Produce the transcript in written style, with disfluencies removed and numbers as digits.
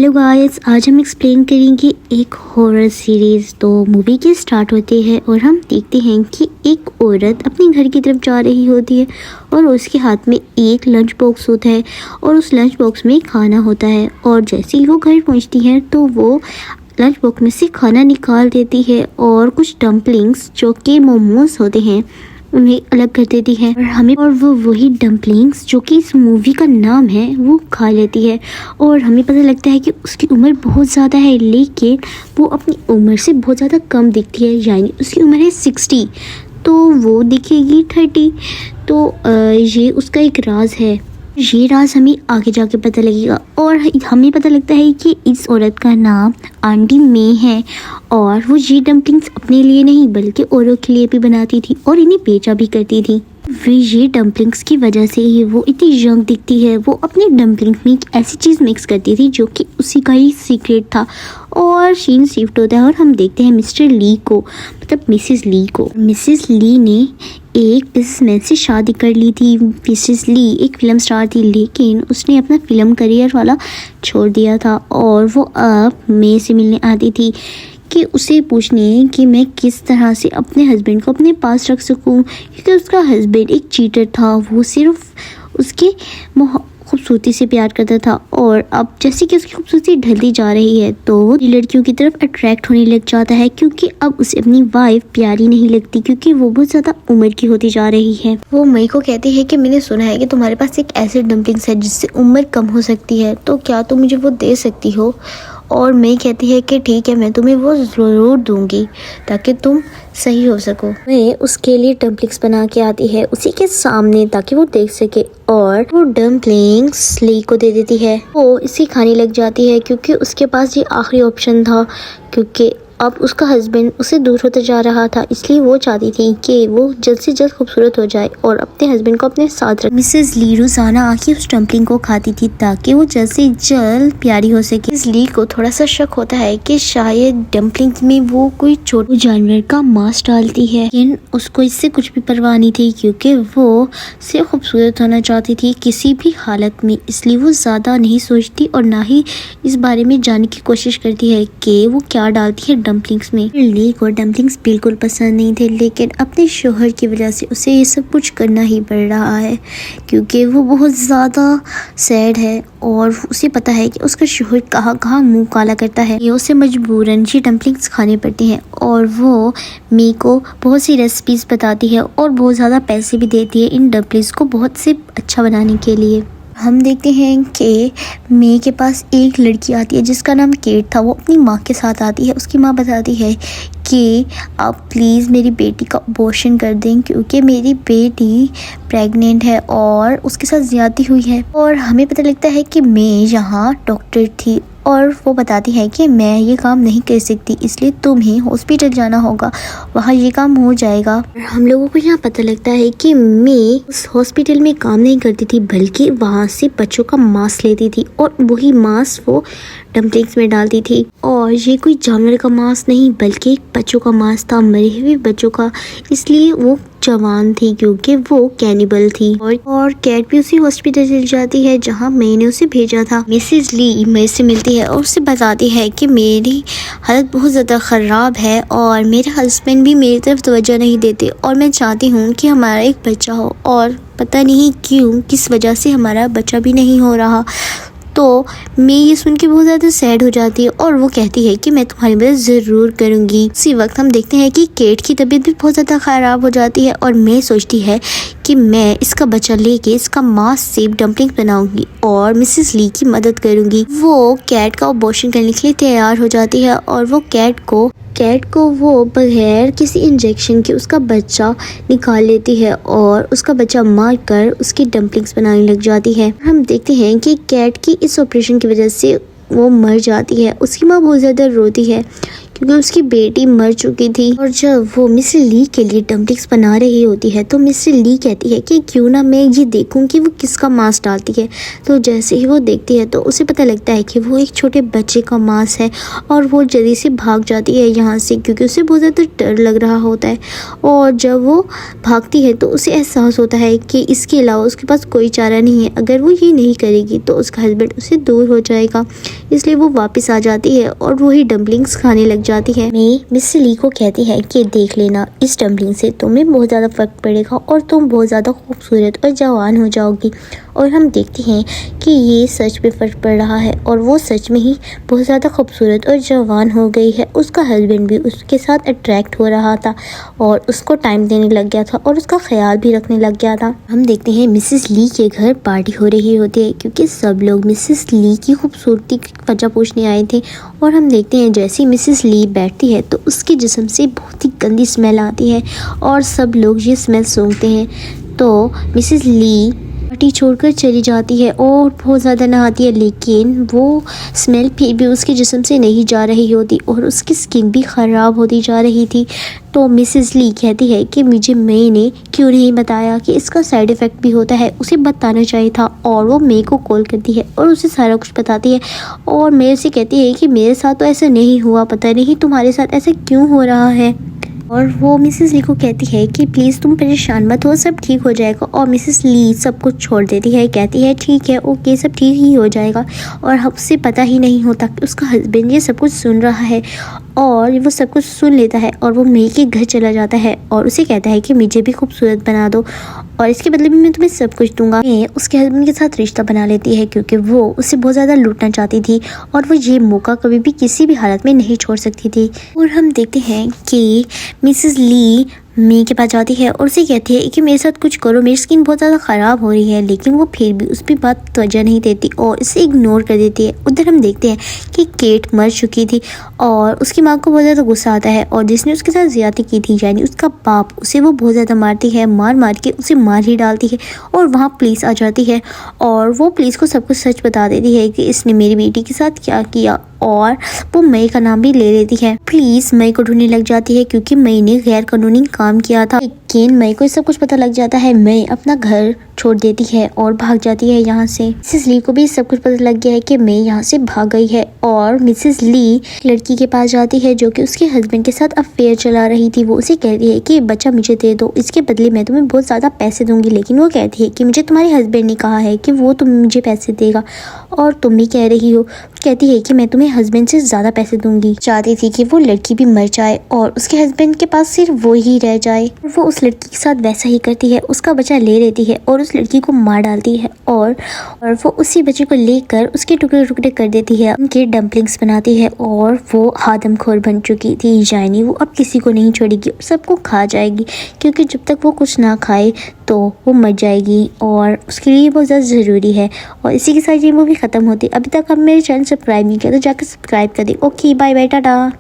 Hello guys, आज हम explain करेंगे एक हॉरर सीरीज़। तो मूवी के स्टार्ट होते हैं और हम देखते हैं कि एक औरत अपने घर की तरफ जा रही होती है और उसके हाथ में एक लंच बॉक्स होता है और उस लंच बॉक्स में खाना होता है। और जैसे ही वो घर पहुंचती है तो वो लंच बॉक्स में से खाना निकाल देती है और कुछ डम्पलिंग्स जो कि मोमोज होते हैं उन्हें अलग कर देती है और वो वही डम्पलिंग्स जो कि इस मूवी का नाम है वो खा लेती है। और हमें पता लगता है कि उसकी उम्र बहुत ज़्यादा है, लेकिन वो अपनी उम्र से बहुत ज़्यादा कम दिखती है, यानी उसकी उम्र है 60 तो वो दिखेगी 30। तो ये उसका एक राज है। ये राज हमें आगे जाके पता लगेगा और हमें पता लगता है कि इस औरत का नाम आंटी मे है और वो ये डम्पलिंग्स अपने लिए नहीं बल्कि औरों के लिए भी बनाती थी और इन्हें बेचा भी करती थी। वे ये डम्पलिंग्स की वजह से ही वो इतनी यंग दिखती है। वो अपने डम्पलिंग्स में एक ऐसी चीज़ मिक्स करती थी जो कि उसी का ही सीक्रेट था। और सीन शिफ्ट होता है और हम देखते हैं मिस्टर ली को, मतलब मिसेस ली को। मिसेस ली ने एक बिजनेसमैन से शादी कर ली थी। मिसेस ली एक फिल्म स्टार थी, लेकिन उसने अपना फिल्म करियर वाला छोड़ दिया था और वो अब मे से मिलने आती थी कि उसे पूछने कि मैं किस तरह से अपने हस्बैंड को अपने पास रख सकूं, क्योंकि उसका हस्बैंड एक चीटर था। वो सिर्फ उसके खूबसूरती से प्यार करता था और अब जैसे कि उसकी खूबसूरती ढलती जा रही है तो वो लड़कियों की तरफ अट्रैक्ट होने लग जाता है, क्योंकि अब उसे अपनी वाइफ प्यारी नहीं लगती क्योंकि वो बहुत ज़्यादा उम्र की होती जा रही है। वो मई को कहती है कि मैंने सुना है कि तुम्हारे पास एक ऐसे डम्पलिंग्स है जिससे उम्र कम हो सकती है, तो क्या तुम मुझे वो दे सकती हो। और मई कहती है कि ठीक है, मैं तुम्हें वो ज़रूर दूंगी ताकि तुम सही हो सको। मैं उसके लिए डम्पलिंग्स बना के आती है उसी के सामने ताकि वो देख सके और वो डम्पलिंग्स ली को दे देती है। वो इसे खाने लग जाती है क्योंकि उसके पास ये आखिरी ऑप्शन था, क्योंकि अब उसका हस्बैंड उसे दूर होता जा रहा था, इसलिए वो चाहती थी कि वो जल्द से जल्द खूबसूरत हो जाए और अपने हस्बैंड को अपने साथ रखे। मिसेस ली रोजाना आके उस डम्पलिंग को खाती थी ताकि वो जल्द से जल्द प्यारी हो सके। मिसेस ली को थोड़ा सा शक होता है कि शायद डम्पलिंग में वो कोई छोटे जानवर का मांस डालती है, लेकिन उसको इससे कुछ भी परवाह नहीं थी क्योंकि वो सिर्फ खूबसूरत होना चाहती थी किसी भी हालत में। इसलिए वो ज़्यादा नहीं सोचती और ना ही इस बारे में जानने की कोशिश करती है कि वो क्या डालती है डम्पलिंग्स में। ली को डम्पलिंग्स बिल्कुल पसंद नहीं थे, लेकिन अपने शोहर की वजह से उसे ये सब कुछ करना ही पड़ रहा है क्योंकि वो बहुत ज़्यादा सैड है और उसे पता है कि उसका शोहर कहाँ कहाँ मुंह काला करता है। ये उसे मजबूरन ये डम्पलिंग्स खाने पड़ती हैं और वो मी को बहुत सी रेसिपीज बताती है और बहुत ज़्यादा पैसे भी देती है इन डम्पलिंग्स को बहुत से अच्छा बनाने के लिए। हम देखते हैं कि मे के पास एक लड़की आती है जिसका नाम केट था। वो अपनी माँ के साथ आती है। उसकी माँ बताती है कि आप प्लीज़ मेरी बेटी का अबॉर्शन कर दें क्योंकि मेरी बेटी प्रेग्नेंट है और उसके साथ ज़्यादती हुई है। और हमें पता लगता है कि मे यहाँ डॉक्टर थी और वो बताती है कि मैं ये काम नहीं कर सकती, इसलिए तुम्हें हॉस्पिटल जाना होगा, वहाँ ये काम हो जाएगा। और हम लोगों को यहाँ पता लगता है कि मैं उस हॉस्पिटल में काम नहीं करती थी बल्कि वहाँ से बच्चों का मांस लेती थी और वही मांस वो डम्पलिंग्स में डालती थी। और ये कोई जानवर का मांस नहीं बल्कि बच्चों का मांस था, मरे हुए बच्चों का, इसलिए वो जवान थी क्योंकि वो कैनिबल थी। और कैट भी उसी हॉस्पिटल चली जाती है जहाँ मैंने उसे भेजा था। मिसेस ली मेरे से मिलती है और उससे बताती है कि मेरी हालत बहुत ज़्यादा ख़राब है और मेरे हस्बैंड भी मेरी तरफ तवज्जो नहीं देते और मैं चाहती हूँ कि हमारा एक बच्चा हो और पता नहीं क्यों किस वजह से हमारा बच्चा भी नहीं हो रहा। तो मैं ये सुन के बहुत ज़्यादा सैड हो जाती है और वो कहती है कि मैं तुम्हारी मदद ज़रूर करूँगी। उसी वक्त हम देखते हैं कि केट की तबीयत भी बहुत ज़्यादा ख़राब हो जाती है और मैं सोचती है कि मैं इसका बच्चा लेके इसका मांस से डम्पलिंग बनाऊंगी और मिसेस ली की मदद करूँगी। वो कैट का अबॉर्शन करने के लिए तैयार हो जाती है और वो कैट को वो बगैर किसी इंजेक्शन के उसका बच्चा निकाल लेती है और उसका बच्चा मार कर उसकी डम्पलिंग्स बनाने लग जाती है। हम देखते हैं कि कैट की इस ऑपरेशन की वजह से वो मर जाती है। उसकी माँ बहुत ज़्यादा रोती है क्योंकि उसकी बेटी मर चुकी थी। और जब वो मिस्टर ली के लिए डम्पलिंग्स बना रही होती है तो मिस्टर ली कहती है कि क्यों ना मैं ये देखूं कि वो किसका मांस डालती है। तो जैसे ही वो देखती है तो उसे पता लगता है कि वो एक छोटे बच्चे का मांस है और वो जल्दी से भाग जाती है यहाँ से, क्योंकि उसे बहुत ज़्यादा डर लग रहा होता है। और जब वो भागती है तो उसे एहसास होता है कि इसके अलावा उसके पास कोई चारा नहीं है। अगर वो ये नहीं करेगी तो उसका हस्बैंड उससे दूर हो जाएगा, इसलिए वो वापस आ जाती है और वही डम्पलिंग्स खाने लग जाती है। मैं मिस्टर ली को कहती है कि देख लेना, इस डम्पलिंग से तुम्हें बहुत ज़्यादा फर्क पड़ेगा और तुम बहुत ज़्यादा खूबसूरत और जवान हो जाओगी। और हम देखते हैं कि ये सच में फर्क पड़ रहा है और वो सच में ही बहुत ज़्यादा खूबसूरत और जवान हो गई है। उसका हस्बैंड भी उसके साथ अट्रैक्ट हो रहा था और उसको टाइम देने लग गया था और उसका ख्याल भी रखने लग गया था। हम देखते हैं मिसेस ली के घर पार्टी हो रही होती है, क्योंकि सब लोग मिसेस ली की खूबसूरती की वजह पूछने आए थे। और हम देखते हैं जैसे ही मिसेस ली बैठती है तो उसके जिस्म से बहुत ही गंदी स्मेल आती है और सब लोग ये स्मेल सूंघते हैं। तो मिसेस ली पार्टी छोड़कर चली जाती है और बहुत ज़्यादा नहाती है, लेकिन वो स्मेल फिर भी उसके जिस्म से नहीं जा रही होती और उसकी स्किन भी ख़राब होती जा रही थी। तो मिसेस ली कहती है कि मुझे मई ने क्यों नहीं बताया कि इसका साइड इफ़ेक्ट भी होता है, उसे बताना चाहिए था। और वो मई को कॉल करती है और उसे सारा कुछ बताती है और मई से कहती है कि मेरे साथ तो ऐसा नहीं हुआ, पता नहीं तुम्हारे साथ ऐसा क्यों हो रहा है। और वो मिसेस ली को कहती है कि प्लीज़ तुम परेशान मत हो, सब ठीक हो जाएगा। और मिसेस ली सब कुछ छोड़ देती है, कहती है ठीक है ओके, सब ठीक ही हो जाएगा। और हमसे पता ही नहीं होता कि उसका हस्बैंड ये सब कुछ सुन रहा है और वो सब कुछ सुन लेता है और वो मई के घर चला जाता है और उसे कहता है कि मुझे भी खूबसूरत बना दो और इसके बदले में मैं तुम्हें सब कुछ दूंगा। मैं उसके हस्बैंड के साथ रिश्ता बना लेती है क्योंकि वो उसे बहुत ज़्यादा लूटना चाहती थी और वो ये मौका कभी भी किसी भी हालत में नहीं छोड़ सकती थी। और हम देखते हैं कि मिसेस ली मई के पास जाती है और उसे कहती है कि मेरे साथ कुछ करो, मेरी स्किन बहुत ज़्यादा ख़राब हो रही है। लेकिन वो फिर भी उस पर बात तवज्जो नहीं देती और इसे इग्नोर कर देती है। उधर हम देखते हैं कि केट मर चुकी थी और उसकी माँ को बहुत ज़्यादा गुस्सा आता है और जिसने उसके साथ ज़्यादती की थी यानी उसका बाप, उसे वो बहुत ज़्यादा मारती है, मार के उसे मार ही डालती है। और वहाँ पुलिस आ जाती है और वो पुलिस को सब कुछ सच बता देती है कि इसने मेरी बेटी के साथ क्या किया और वो मई का नाम भी ले लेती है। पुलिस मई को ढूंढने लग जाती है क्योंकि मई ने गैर कानूनी काम किया था। लेकिन मई को सब कुछ पता लग जाता है। मई अपना घर छोड़ देती है और भाग जाती है यहाँ से। मिसेस ली को भी सब कुछ पता लग गया है कि मई यहाँ से भाग गई है और मिसेस ली लड़की के पास जाती है जो कि उसके हस्बैंड के साथ अफेयर चला रही थी। वो उसे कहती है कि बच्चा मुझे दे दो, इसके बदले मैं तुम्हें बहुत ज़्यादा पैसे दूंगी। लेकिन वो कहती है कि मुझे तुम्हारे हस्बैंड ने कहा है कि वो तुम मुझे पैसे देगा और तुम भी कह रही हो। कहती है कि मैं तुम्हें हस्बैंड से ज़्यादा पैसे दूंगी। चाहती थी कि वो लड़की भी मर जाए और उसके हस्बैंड के पास सिर्फ वो ही रह जाए। वो उस लड़की के साथ वैसा ही करती है, उसका बच्चा ले लेती है और उस लड़की को मार डालती है और वो उसी बच्चे को लेकर उसके टुकड़े टुकड़े कर देती है, उनके डम्पलिंग्स बनाती है। और वो आदमखोर बन चुकी थी यानी वो अब किसी को नहीं छोड़ेगी, सबको खा जाएगी, क्योंकि जब तक वो कुछ ना खाए तो वो मर जाएगी और उसके लिए बहुत ज़्यादा ज़रूरी है। और इसी के साथ ये मूवी ख़त्म होती है। अभी तक आप मेरे चैनल सब्सक्राइब नहीं किया तो जाकर सब्सक्राइब कर दें। Okay bye bye Tata.